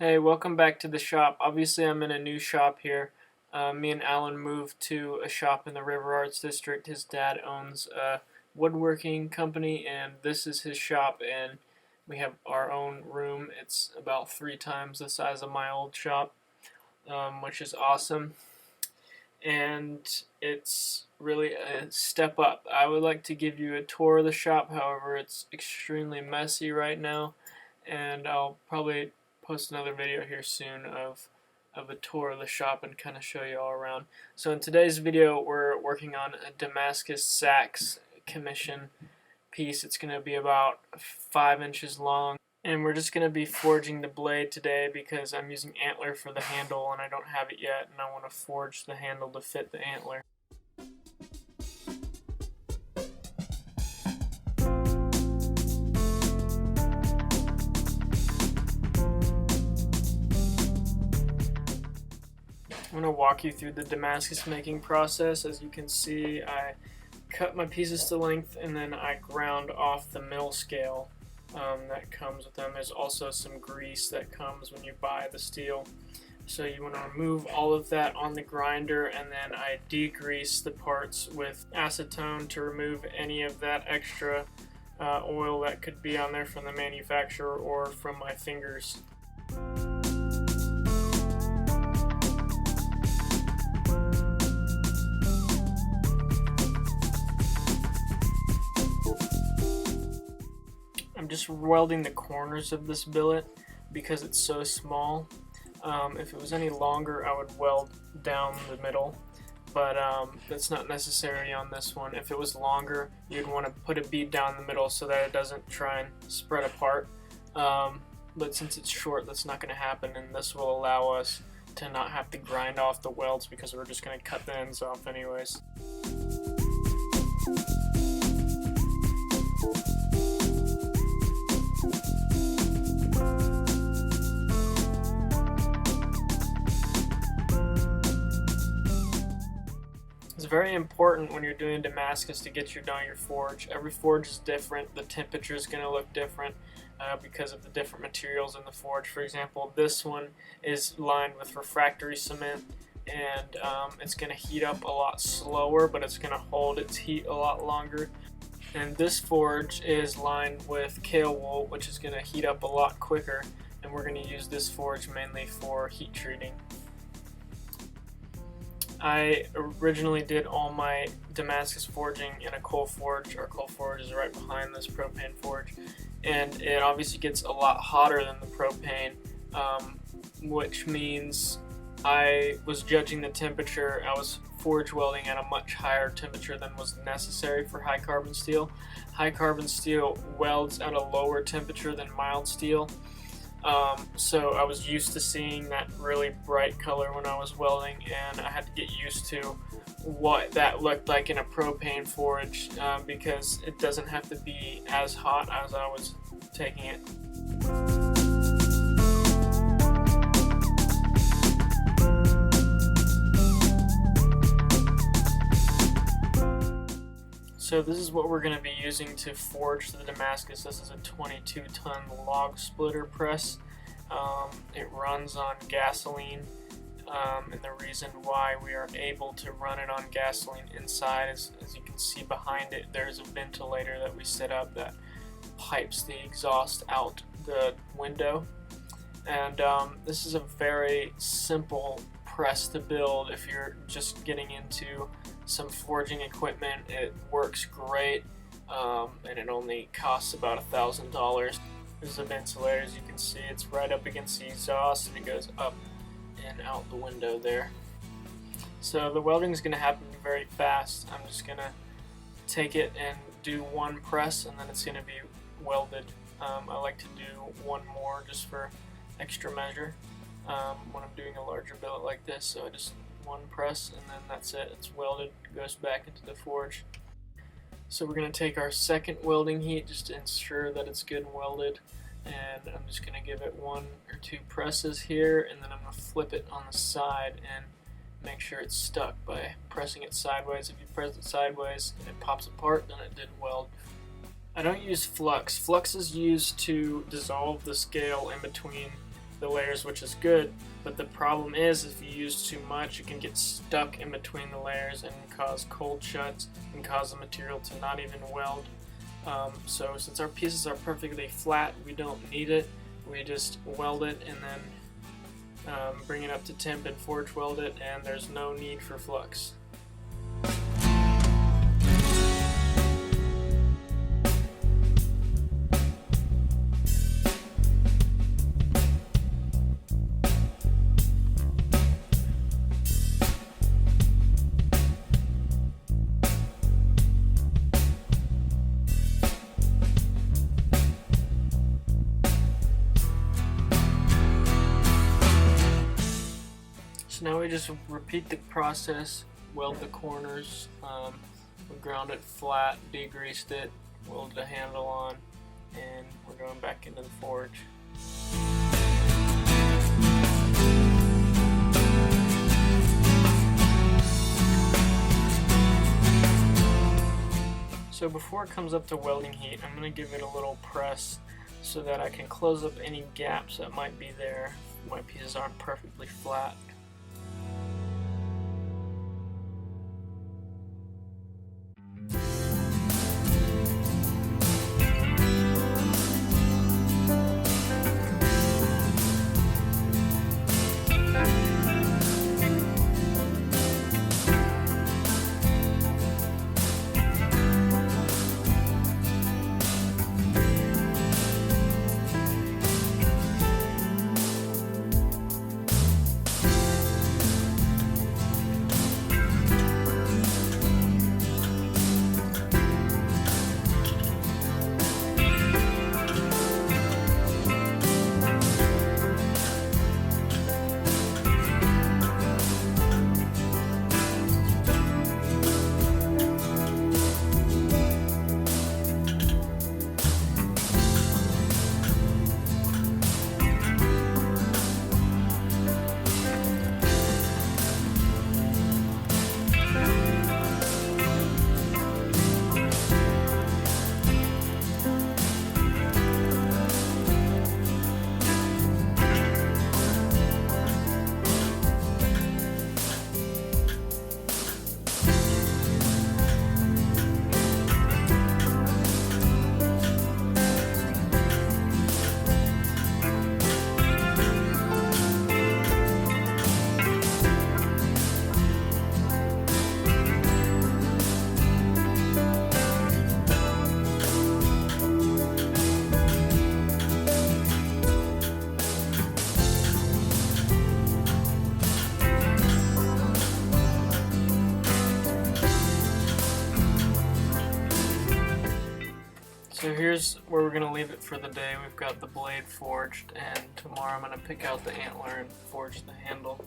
Hey, welcome back to the shop. Obviously, I'm in a new shop here. Me and Alan moved to a shop in the River Arts District. His dad owns a woodworking company, and this is his shop, and we have our own room. It's about 3 times the size of my old shop, which is awesome. And it's really a step up. I would like to give you a tour of the shop, however, it's extremely messy right now, and I'll probably post another video here soon of a tour of the shop and kind of show you all around. So in today's video, we're working on a Damascus Seax commission piece. It's going to be about 5 inches long, and we're just going to be forging the blade today because I'm using antler for the handle and I don't have it yet, and I want to forge the handle to fit the antler. I'm going to walk you through the Damascus making process. As you can see, I cut my pieces to length and then I ground off the mill scale that comes with them. There's also some grease that comes when you buy the steel. So you want to remove all of that on the grinder, and then I degrease the parts with acetone to remove any of that extra oil that could be on there from the manufacturer or from my fingers. I'm just welding the corners of this billet because it's so small. If it was any longer, I would weld down the middle, but that's not necessary on this one. If it was longer, you'd want to put a bead down the middle so that it doesn't try and spread apart. But since it's short, that's not going to happen, and this will allow us to not have to grind off the welds because we're just going to cut the ends off anyways. It's very important when you're doing Damascus to get your forge. Every forge is different. The temperature is going to look different because of the different materials in the forge. For example, this one is lined with refractory cement, and it's going to heat up a lot slower, but it's going to hold its heat a lot longer. And this forge is lined with kale wool, which is going to heat up a lot quicker, and we're going to use this forge mainly for heat treating. I originally did all my Damascus forging in a coal forge. Our coal forge is right behind this propane forge, and it obviously gets a lot hotter than the propane, which means I was judging the temperature. I was forge welding at a much higher temperature than was necessary for high carbon steel. High carbon steel welds at a lower temperature than mild steel. So I was used to seeing that really bright color when I was welding, and I had to get used to what that looked like in a propane forge because it doesn't have to be as hot as I was taking it. So this is what we're going to be using to forge the Damascus. This is a 22-ton log splitter press. It runs on gasoline, and the reason why we are able to run it on gasoline inside is, as you can see behind it, there's a ventilator that we set up that pipes the exhaust out the window. And this is a very simple press to build if you're just getting into some forging equipment. It works great, and it only costs about $1,000. There's a ventilator, as you can see. It's right up against the exhaust, and it goes up and out the window there. So the welding is going to happen very fast. I'm just going to take it and do one press, and then it's going to be welded. I like to do one more just for extra measure when I'm doing a larger billet like this. So I just one press, and then that's it. It's welded, goes back into the forge. So we're going to take our second welding heat just to ensure that it's good and welded, and I'm just going to give it 1 or 2 presses here, and then I'm going to flip it on the side and make sure it's stuck by pressing it sideways. If you press it sideways and it pops apart, then it didn't weld. I don't use flux. Flux is used to dissolve the scale in between the layers, which is good. But the problem is, if you use too much, it can get stuck in between the layers and cause cold shuts and cause the material to not even weld. So since our pieces are perfectly flat, we don't need it. We just weld it and then bring it up to temp and forge weld it, and there's no need for flux. So now we just repeat the process, weld the corners, we ground it flat, degreased it, welded the handle on, and we're going back into the forge. So before it comes up to welding heat, I'm going to give it a little press so that I can close up any gaps that might be there if my pieces aren't perfectly flat. So here's where we're going to leave it for the day. We've got the blade forged, and tomorrow I'm going to pick out the antler and forge the handle.